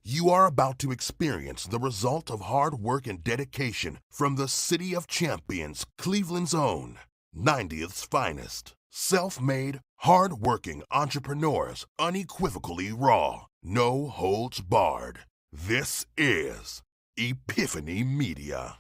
You are about to experience the result of hard work and dedication from the City of Champions, Cleveland's own, 90th's finest. Self-made, hard-working entrepreneurs, unequivocally raw, no holds barred. This is Epiphany Media.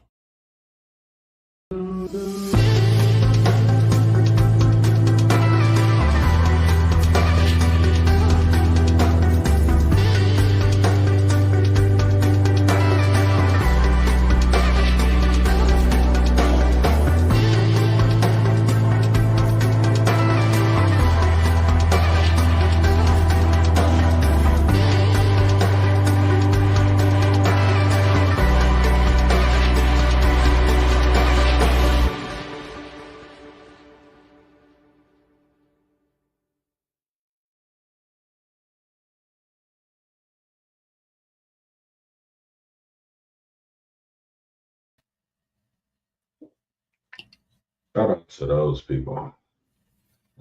Shout out to those people.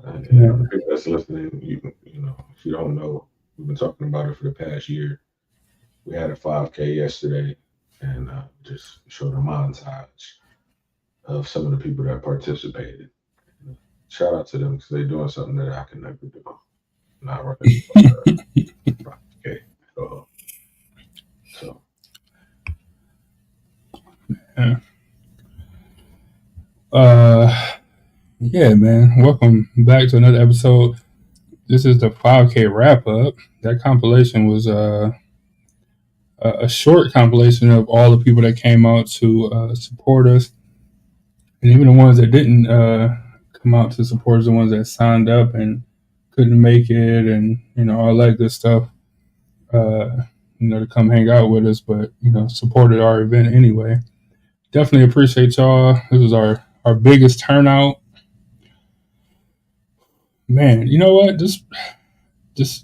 Yeah. The people that's listening, you know, if you don't know, we've been talking about it for the past year. We had a 5K yesterday, and just showed a montage of some of the people that participated. Shout out to them because they're doing something that I can never do. Not running 5K. So Yeah, man. Welcome back to another episode. This is the 5K wrap up. That compilation was a short compilation of all the people that came out to support us, and even the ones that didn't come out to support us, the ones that signed up and couldn't make it, and all that good stuff. To come hang out with us, but supported our event anyway. Definitely appreciate y'all. This was our biggest turnout. Man, you know what? This is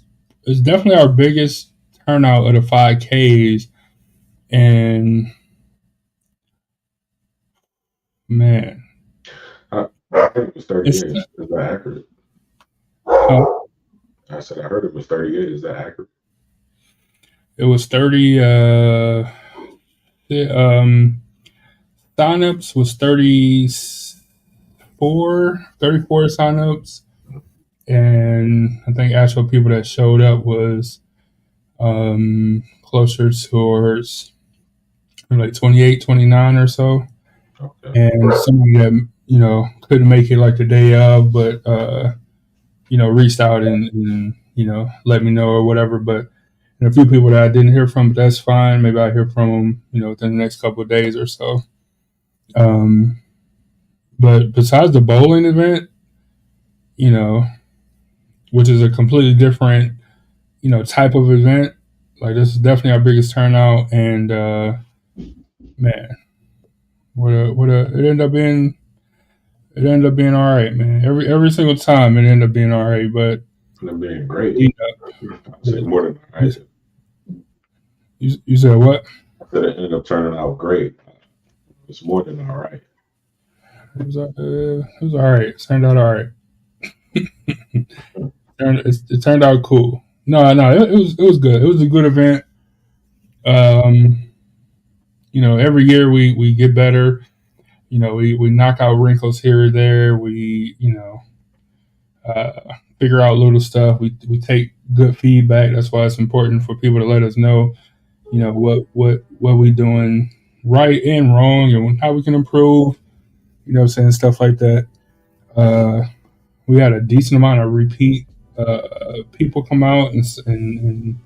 definitely our biggest turnout of the 5Ks, and man, I heard it was 38. Is that accurate? I said I heard it was 38. Is that accurate? It was 30. Signups was 34 signups, and I think actual people that showed up was closer towards like 28, 29 or so. Okay. And somebody that couldn't make it like the day of, but reached out and let me know or whatever. But a few people that I didn't hear from, but that's fine. Maybe I'll hear from them within the next couple of days or so. But besides the bowling event, which is a completely different type of event, like this is definitely our biggest turnout. And man, it ended up being all right, man. Every single time it ended up being all right, but it being great. I said more than all right. You said what? I said it ended up turning out great. It's more than all right. It was all right. It turned out all right. It turned out cool. No, it was good. It was a good event. Every year we get better. We knock out wrinkles here or there. We figure out little stuff. We take good feedback. That's why it's important for people to let us know, what we doing right and wrong, and how we can improve. Saying stuff like that. We had a decent amount of repeat people come out and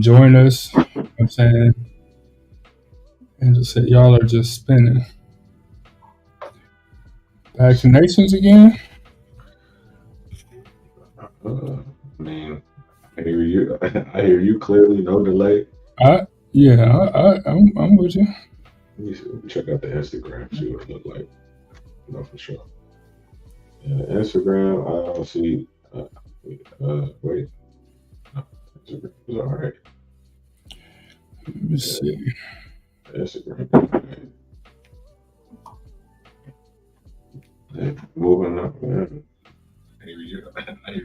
join us. I'm saying, and just said, y'all are just spinning. Vaccinations again? I mean, I hear you clearly, no delay. I'm with you. Let me check out the Instagram, see what it looked like. No, for sure. Yeah, Instagram, I don't see. Wait. No, Instagram is all right. Let me see. Instagram. Moving up. Man. I hear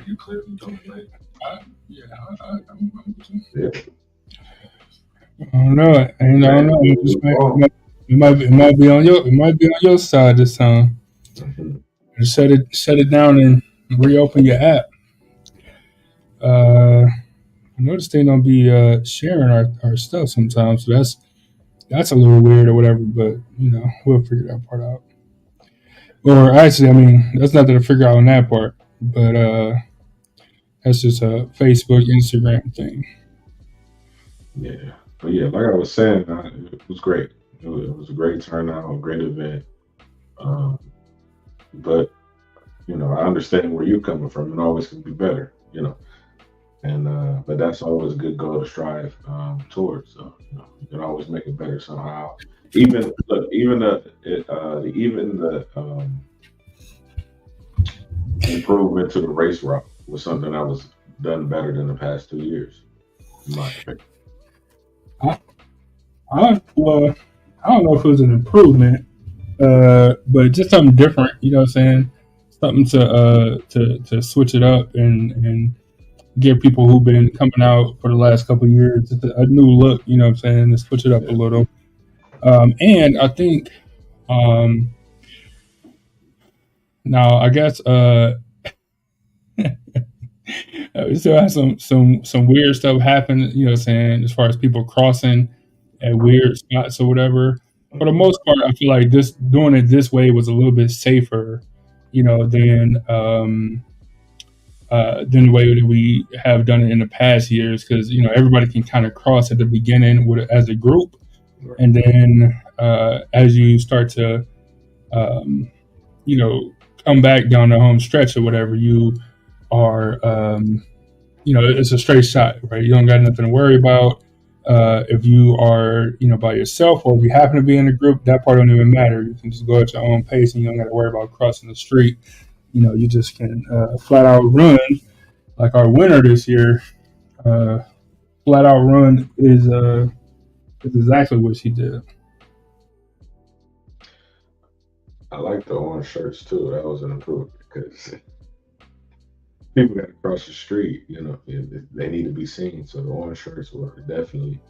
you clearly, don't delay. I'm with you. Yeah. I don't know. I don't Man, know. it was wrong. It might be on your side this time. Mhm. Shut it down and reopen your app. I noticed they don't be sharing our stuff sometimes, so that's a little weird or whatever. But we'll figure that part out. Or actually, I mean, that's nothing to figure out on that part. But that's just a Facebook, Instagram thing. Yeah, but yeah, like I was saying, it was great. It was a great turnout, a great event. Um, but I understand where you're coming from. It always can be better. And but that's always a good goal to strive towards. So you can always make it better somehow. Even look, even the improvement to the race route was something that was done better than the past 2 years, in my opinion. I, well, I don't know if it was an improvement, but just something different. You know what I'm saying? Something to switch it up and give people who've been coming out for the last couple of years just a new look. You know what I'm saying? To switch it up a Yeah, little. And I think now I guess we still have some weird stuff happen. You know what I'm saying? As far as people crossing at weird spots or whatever. For the mhm, most part, I feel like this doing it this way was a little bit safer, than the way that we have done it in the past years. Because everybody can kind of cross at the beginning as a group, right. and then as you start to um, you know come back down the home stretch or whatever, you are it's a straight shot, right? You don't got nothing to worry about. If you are, by yourself, or if you happen to be in a group, that part don't even matter. You can just go at your own pace, and you don't got to worry about crossing the street. You just can flat out run like our winner this year. Uh, Flat out run is exactly what she did. I like the orange shirts too. That was an improvement because people got to cross the street. They need to be seen. So the orange shirts were definitely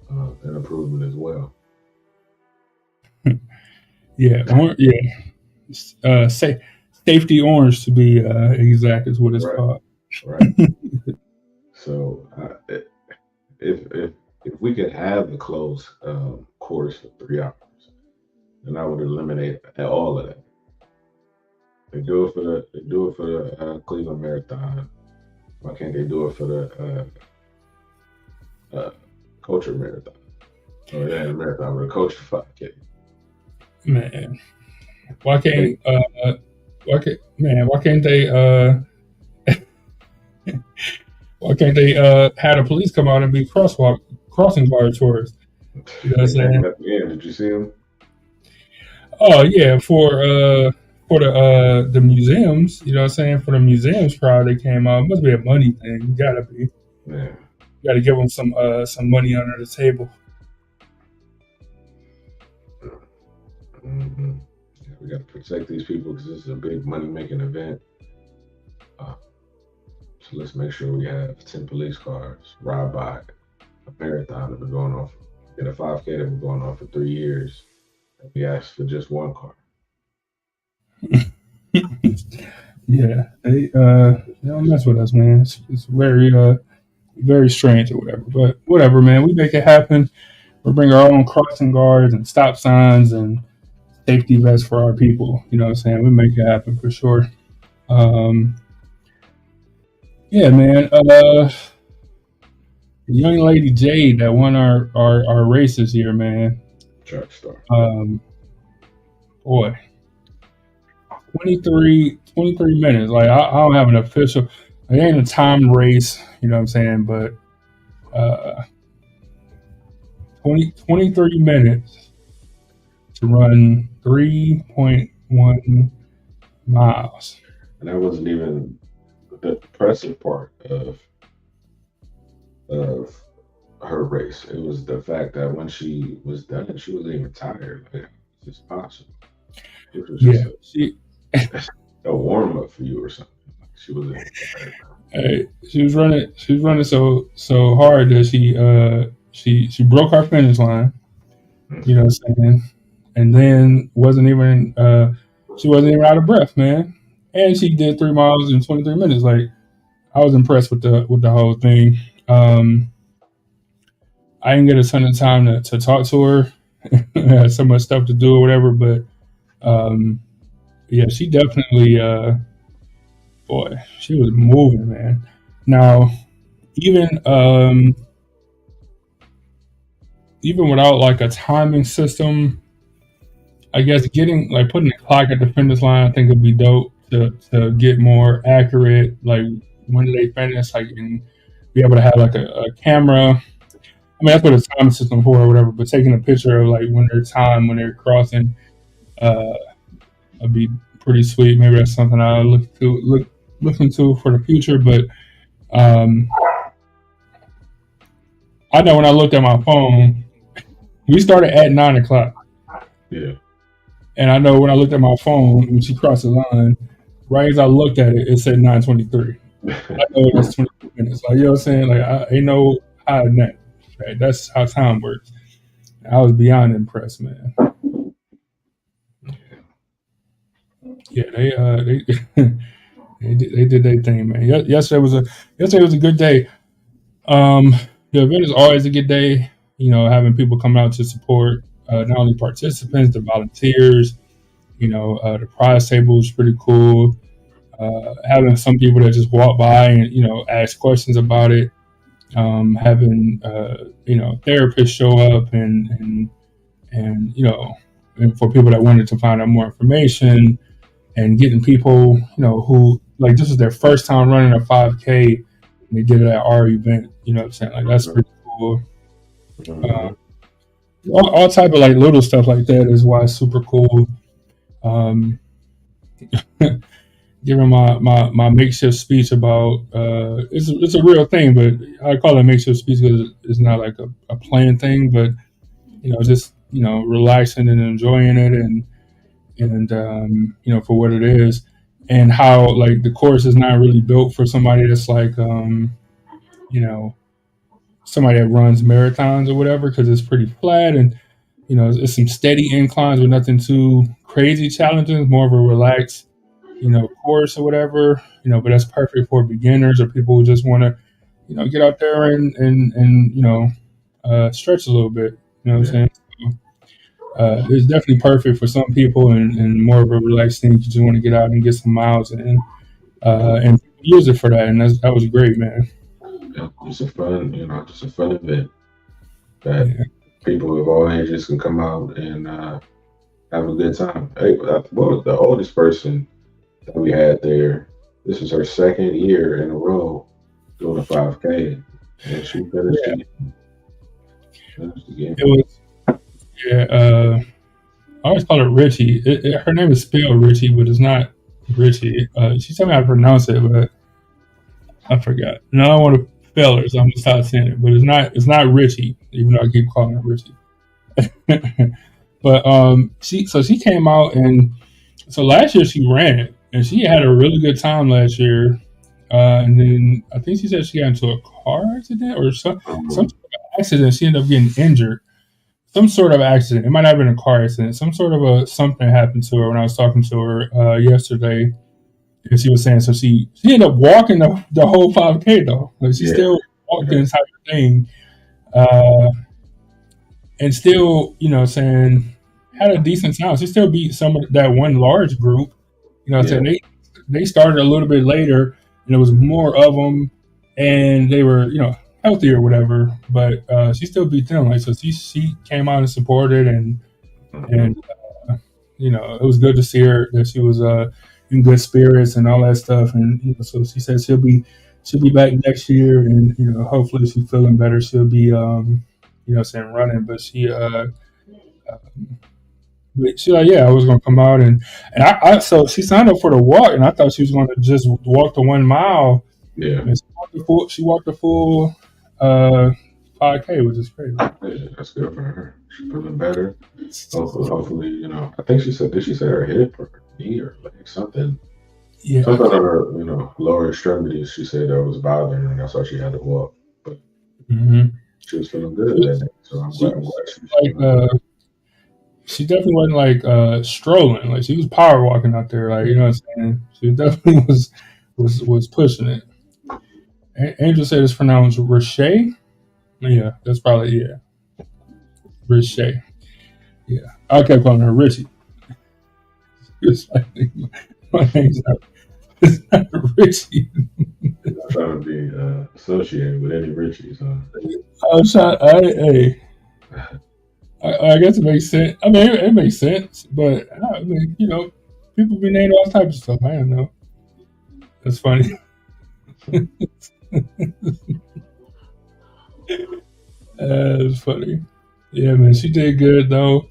an improvement as well. Yeah, yeah. Say safety orange to be exact is what it's Right, called. right. So if we could have the closed course for 3 hours, then I would eliminate all of that. They do it for the Cleveland Marathon. Why can't they do it for the Culture Marathon? Oh yeah, the marathon, but the Culture 5K. Man, why They can't why can't they why can't they have the police come out and be crossing guard tourists? You know what I'm they had him saying? at the end. Did you see him? Oh yeah, for the museums, you know what I'm saying? For the museums crowd that came out, it must be a money thing. You gotta be. Yeah. You gotta give them some money under the table. Hmm. Yeah, we got to protect these people because this is a big money making event. Uh, so let's make sure we have 10 police cars ride by a marathon that we're going on in a 5K that we're going on for 3 years. And we asked for just one car. Yeah, they don't mess with us, man. It's very very strange or whatever. But whatever, man. We make it happen. We bring our own crossing guards and stop signs and safety vests for our people. You know what I'm saying? We make it happen for sure. Um, yeah, man. The young lady Jade that won our races here, man. Track star. Um, Boy, 23 minutes. Like I don't have an official. It ain't a timed race. You know what I'm saying? But uh, 23 minutes to run 3.1 miles. And that wasn't even the impressive part of her race. It was the fact that when she was done, she wasn't even tired. Like, it's just possible. It was just Yeah, she a warm up for you or something. Like, she wasn't even tired. she was running so hard that she She broke her finish line. You know Mhm. what I'm saying? And then she wasn't even out of breath, man. And she did 3 miles in 23 minutes. Like I was impressed with the whole thing. Um, I didn't get a ton of time to talk to her. I had so much stuff to do or whatever, but um, yeah, she definitely boy, she was moving, man. Now, even even without like a timing system, I guess getting like putting a clock at the finish line, I think would be dope to get more accurate. Like when do they finish? Like and be able to have like a camera. I mean, that's what a timing system for or whatever. But taking a picture of like when they're crossing, uh, would be pretty sweet. Maybe that's something I look into for the future. But um, I know when I looked at my phone, we started at 9 o'clock. Yeah. And I know when I looked at my phone when she crossed the line, right as I looked at it, it said 9:23. I know that's 22 minutes. Like you know what I'm saying? Like I ain't no hiding that. Right? That's how time works. I was beyond impressed, man. Yeah, they they did their thing, man. Yesterday was a good day. Um, the event is always a good day. You know, having people come out to support not only participants, the volunteers. You know, the prize table was pretty cool. Having some people that just walk by and ask questions about it. Having therapists show up and and for people that wanted to find out more information and getting people who like this is their first time running a 5K and they did it at our event. You know what I'm saying? Like that's pretty cool. Uh, Mhm. all type of like little stuff like that is why it's super cool. Um, Giving my makeshift speech about it's a real thing, but I call it makeshift speech because it's not like a planned thing, but just relaxing and enjoying it and for what it is, and how like the course is not really built for somebody that's like you know somebody that runs marathons or whatever because it's pretty flat and it's some steady inclines with nothing too crazy challenging, more of a relaxed course or whatever, but that's perfect for beginners or people who just want to, get out there and stretch a little bit. You know what I'm Yeah. saying? So, it's definitely perfect for some people and more of a relaxed thing. You just want to get out and get some miles in, and use it for that. And that was great, man. Yeah. Just a fun event that Yeah. people of all ages can come out and have a good time. Hey, what was the oldest person that we had there? This is her second year in a row doing a 5K, and she finished Yeah. again. Finished again. It was, yeah. I always call her Richie. Her name is spelled Richie, but it's not Richie. She told me how to pronounce it, but I forgot. No, I don't want to fail her, so I'm gonna stop saying it. But it's not Richie, even though I keep calling her Richie. But she came out and so last year she ran and she had a really good time last year. And then I think she said she got into a car accident or some Um, sort of accident. She ended up getting injured. Some sort of accident. It might not have been a car accident. Some sort of a something happened to her when I was talking to her yesterday. And she was saying so she ended up walking the whole 5K though. Like she yeah, still walked the yeah, entire thing. Uh, and still, saying had a decent time. She still beat some of that one large group. You know, what I'm yeah. saying they started a little bit later, and there was more of them, and they were healthy or whatever. But she still beat them. Like so, she came out and supported, and Mhm. it was good to see her that she was in good spirits and all that stuff. And so she said she'll be back next year, and hopefully she's feeling better. She'll be saying running, but she like, yeah, I was gonna come out and I so she signed up for the walk, and I thought she was gonna just walk the 1 mile, Yeah, and she walked the full uh 5K, which is crazy. yeah, that's good for her. She's feeling better. Hopefully, I think she said, did she say her hip or her knee or leg, something, Yeah, I something on can't. her, lower extremities? She said that was bothering her, and that's why she had to walk. But Hmm. She was feeling good that day, so I'm She, glad she was like, feeling good. she definitely wasn't like strolling. Like she was power walking out there. Like you know what I'm saying. She definitely was pushing it. Angel said it's pronounced Riche. Yeah, that's probably Riche. Yeah, I kept calling her Richie. It's like, my name's not, it's not Richie. I'm not trying to be associated with any Richies, huh? I was trying. I guess it makes sense. I mean, it makes sense, but I mean, you know, people be named all types of stuff. I don't know. That's funny. It's funny. Yeah, man, she did good though.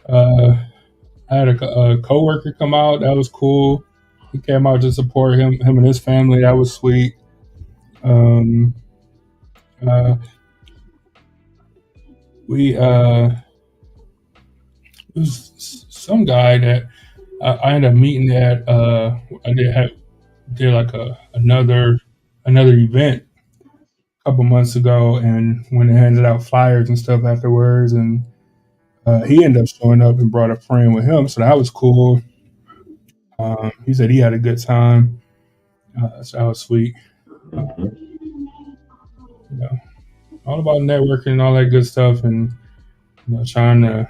I had a coworker come out. That was cool. He came out to support him and his family. That was sweet. Um, uh, we it was some guy that I ended up meeting at. I did like another event a couple months ago, and when they handed out flyers and stuff afterwards, and he ended up showing up and brought a friend with him, so that was cool. He said he had a good time, so that was sweet. Mm-hmm. You know, all about networking and all that good stuff, and you know, trying to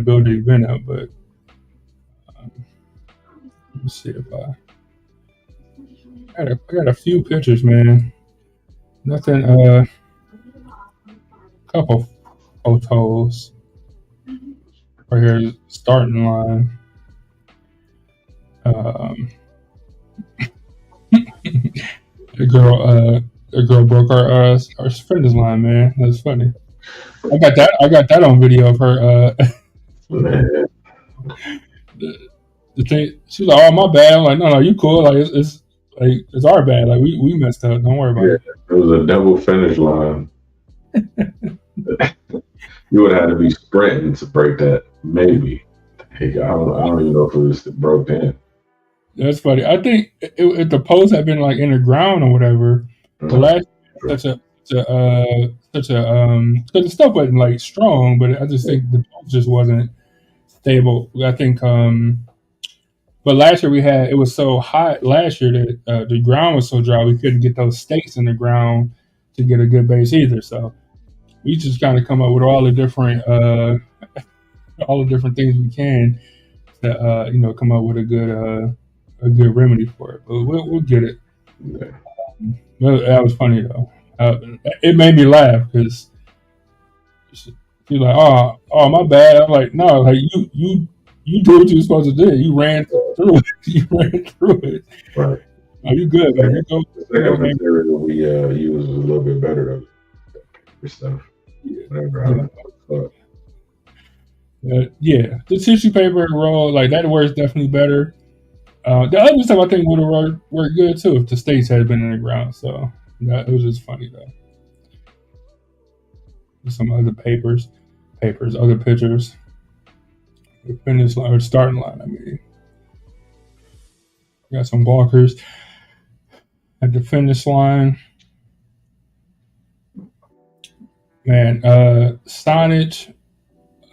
build the event up. But let's see if I got a few pictures, man. Nothing. Couple photos right here. Starting line. The girl broke our finish line, man. That's funny. I got that on video of her. Man, The thing, she's like, "Oh, my bad." I'm like, "No, you cool. Like, it's our bad. Like, we messed up. Don't worry about yeah, it." it was a double finish line. You would have had to be sprinting to break that, maybe. Hey, I don't even know if it was broke in. That's funny. I think if the post had been like in the ground or whatever, the last such a because the stuff wasn't like strong, but I just think the post just wasn't stable. I think but last year it was so hot last year that the ground was so dry we couldn't get those stakes in the ground to get a good base either. So we just kind of come up with all the different things we can to you know, come up with a good remedy for it. But we'll get it. Yeah. That was funny though. It made me laugh because she's like, "Oh, my bad." I'm like, "No, like you did what you were supposed to do. You ran through it. You ran through it. Right. Are you good, man? You The second material we used was a little bit better though. For stuff. Whatever. Yeah, the tissue paper roll like that works definitely better. The other stuff I think would have worked good too if the states had been in the ground. So it was just funny though. Some other other pictures. The finish line or starting line. I mean, got some walkers at the finish line. Man, signage.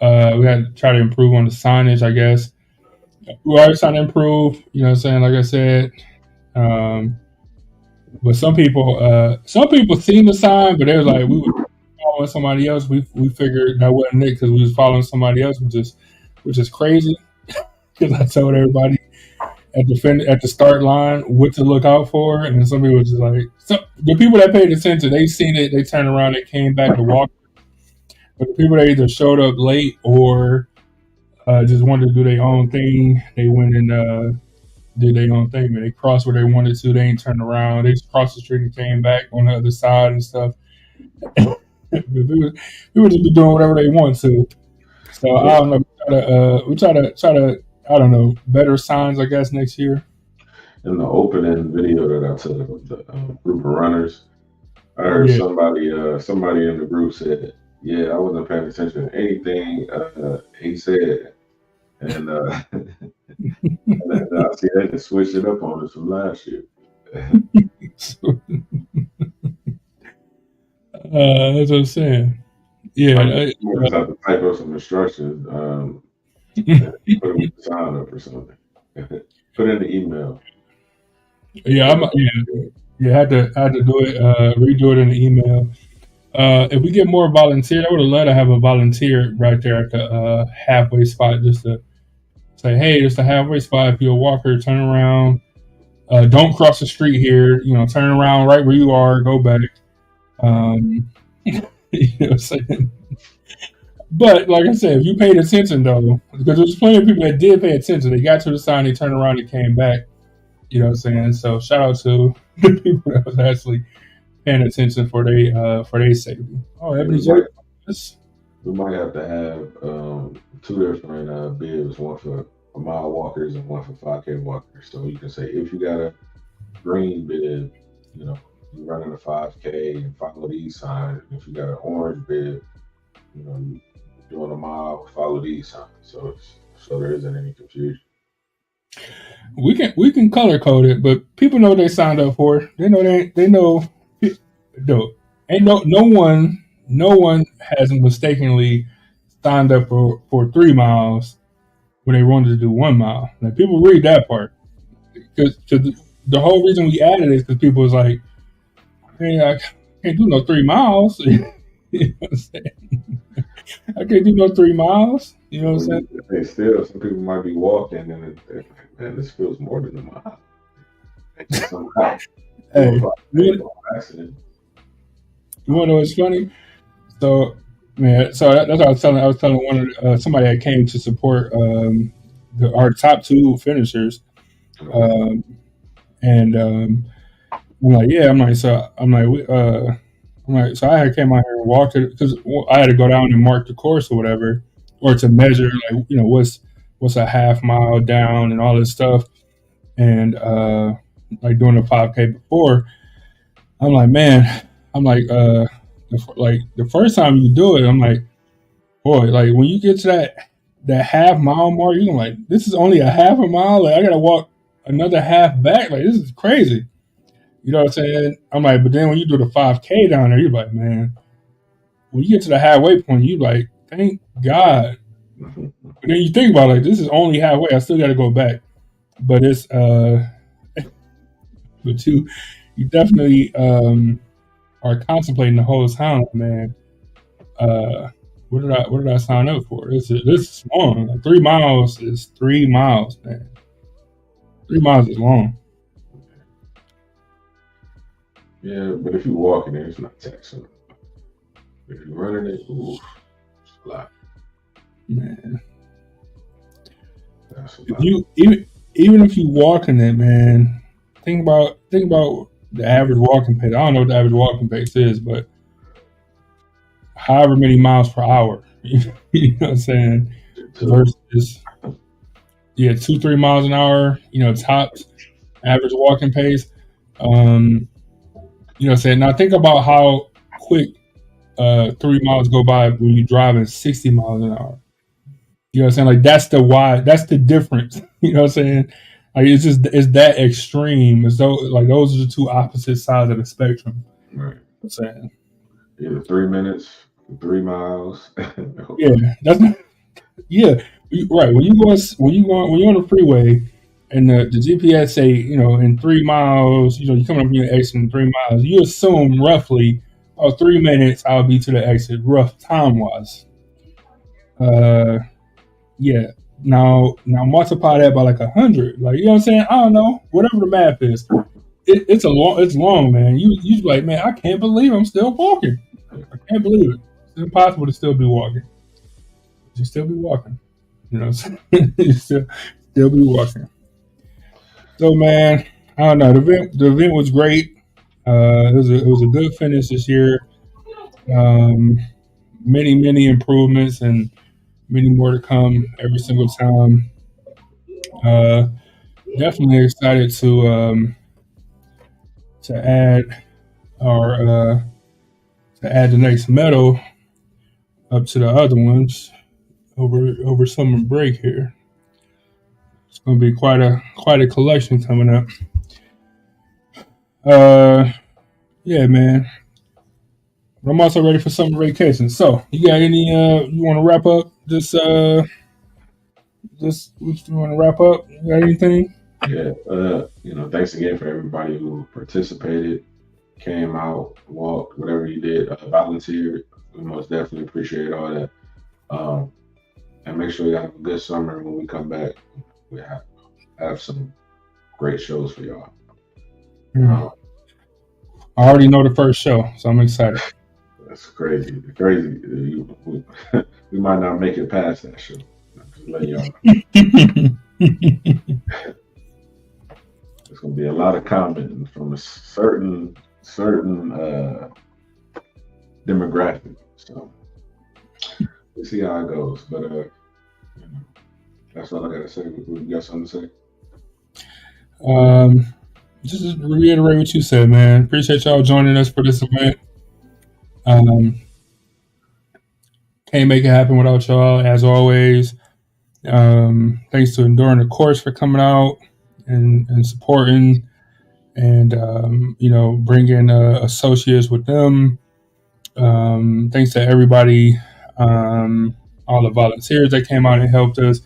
We got to try to improve on the signage, I guess. We're always trying to improve, you know what I'm saying? Like I said. But some people seen the sign, but they was like, we were following somebody else. We figured that wasn't it because we was following somebody else, which is crazy. Because I told everybody at the start line what to look out for, and some people was just like, the people that paid attention, they seen it, they turned around, they came back to walk. But the people that either showed up late or just wanted to do their own thing, they went and did their own thing. Man, they crossed where they wanted to. They ain't turned around. They just crossed the street and came back on the other side and stuff. People just be doing whatever they want to. So I don't know. We try to I don't know, better signs, I guess, next year. In the opening video that I took of the group of runners, I heard somebody in the group said, "Yeah, I wasn't paying attention to anything he said," and I see they just switched it up on us from last year. That's what I'm saying. Yeah. You just have to type up some instructions. And put it with the sign up or something. Put in the email. Yeah, had to do it, redo it in the email. If we get more volunteers, I would have loved to have a volunteer right there at the halfway spot, just to say, "Hey, it's the halfway spot. If you're a walker, turn around. Don't cross the street here. Turn around right where you are. Go back." You know what I'm saying? But like I said, if you paid attention though, because there's plenty of people that did pay attention. They got to the sign, they turned around, and came back. You know what I'm saying? So shout out to the people that was actually paying attention for their safety. Oh, Ebony J. We might have to have two different bibs, one for mile walkers and one for 5K walkers. So you can say if you got a green bib, you're running a 5K and follow these signs. If you got an orange bib, you're doing a mile, follow these signs. So there isn't any confusion. We can color code it, but people know what they signed up for. They know ain't no one has mistakenly signed up for 3 miles when they wanted to do 1 mile. Now people read that part, because the whole reason we added it is because people was like, "Hey, I can't do no 3 miles." You know what I'm saying? I can't do no 3 miles. You know what I'm saying? Hey, still, some people might be walking and man, this feels more than a mile. Hey, you want to know what's funny? So, man, that's what I was telling. I was telling somebody that came to support our top 2 finishers, and I'm like, yeah, so I had came out here and walked it because I had to go down and mark the course or whatever, or to measure what's a half mile down and all this stuff, and like doing a 5K before. I'm like, man, the first time you do it, I'm like, boy, like when you get to that half mile mark, you're like, this is only a half a mile. Like I gotta walk another half back. Like this is crazy. You know what I'm saying? I'm like, but then when you do the 5K down there, you're like, man, when you get to the halfway point, you like, thank God. But then you think about it, like, this is only halfway. I still got to go back. But it's, but you definitely are contemplating the whole time, man. What did I sign up for? This is long. Like 3 miles is 3 miles, man. 3 miles is long. Yeah, but if you're walking it, it's not taxing. If you're running it, ooh, it's a lot. Man. That's a lot. Even if you walking it, man, think about the average walking pace. I don't know what the average walking pace is, but however many miles per hour, you know what I'm saying? Versus 2-3 miles an hour, tops average walking pace. You know what I'm saying? Now think about how quick 3 miles go by when you're driving 60 miles an hour. You know what I'm saying? Like that's the difference. You know what I'm saying? Like it's that extreme. As though like those are the 2 opposite sides of the spectrum. Right. I'm saying. Either 3 minutes, 3 miles. Yeah, that's not, yeah. Right. When you're on the freeway and the GPS say, in 3 miles, you're coming up from your exit in 3 miles, you assume roughly 3 minutes I'll be to the exit, rough time wise. Yeah. Now multiply that by like 100. Like, you know what I'm saying? I don't know. Whatever the math is. It's long, man. You like, man, I can't believe I'm still walking. I can't believe it. It's impossible to still be walking. You still be walking. You know what I'm saying? You still be walking. So, man, I don't know. The event was great. It was a good finish this year. Many improvements and many more to come every single time. Definitely excited to add the next medal up to the other ones over summer break here. It's going to be quite a collection coming up. Yeah, man. I'm also ready for summer vacation. So, you got any? You want to wrap up? You want to wrap up? You got anything? Yeah. Thanks again for everybody who participated, came out, walked, whatever you did, volunteered. We most definitely appreciate all that. And make sure you have a good summer. When we come back, we have some great shows for y'all. I already know the first show, so I'm excited. That's crazy. We might not make it past that show. Just letting y'all know. There's gonna be a lot of commenting from a certain demographic. So we'll see how it goes. But that's all I gotta say. You got something to say? Just to reiterate what you said, man. Appreciate y'all joining us for this event. Can't make it happen without y'all, as always. Thanks to Enduring the Course for coming out and supporting, and bringing associates with them. Thanks to everybody, all the volunteers that came out and helped us.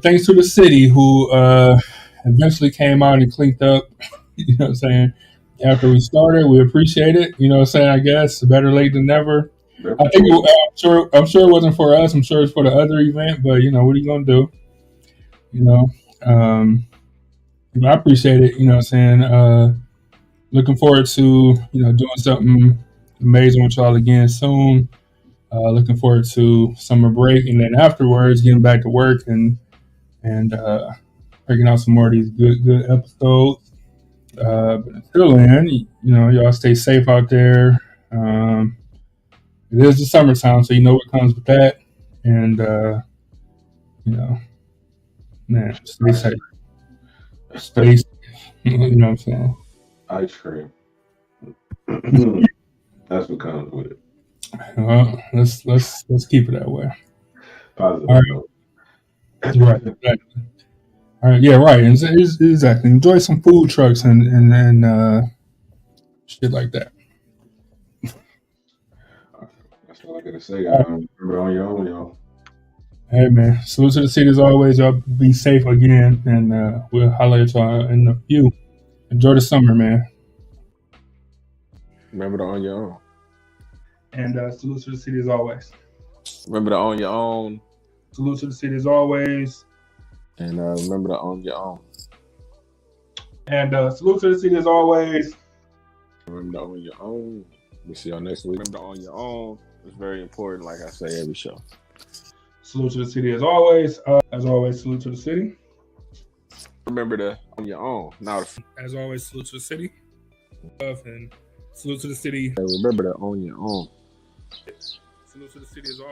Thanks to the city who eventually came out and cleaned up. You know what I'm saying? After we started, we appreciate it. You know what I'm saying? I guess better late than never. I think I'm sure it wasn't for us. I'm sure it's for the other event. But what are you gonna do? I appreciate it. You know what I'm saying? Looking forward to doing something amazing with y'all again soon. Looking forward to summer break, and then afterwards getting back to work and breaking out some more of these good episodes. But until then, y'all stay safe out there. It is the summertime, so you know what comes with that. And man, stay safe. Stay safe. You know what I'm saying? Ice cream. That's what comes with it. Well, let's keep it that way. Positive. All right. Right. Exactly. All right. Yeah. Right. Exactly. Enjoy some food trucks and shit like that. That's all I gotta say. Remember on your own, y'all. Hey man, salute to the city as always. Y'all be safe again, and we'll holler at y'all in a few. Enjoy the summer, man. Remember to own your own. And salute to the city as always. Remember to own your own. Salute to the city as always. And remember to own your own. And salute to the city as always. Remember to own your own. We'll see y'all next week. Remember to own your own. It's very important, like I say every show. Salute to the city as always. As always, salute to the city. Remember to own your own. Now, as always, salute to the city. And salute to the city. Remember to own your own. Salute to the city as always.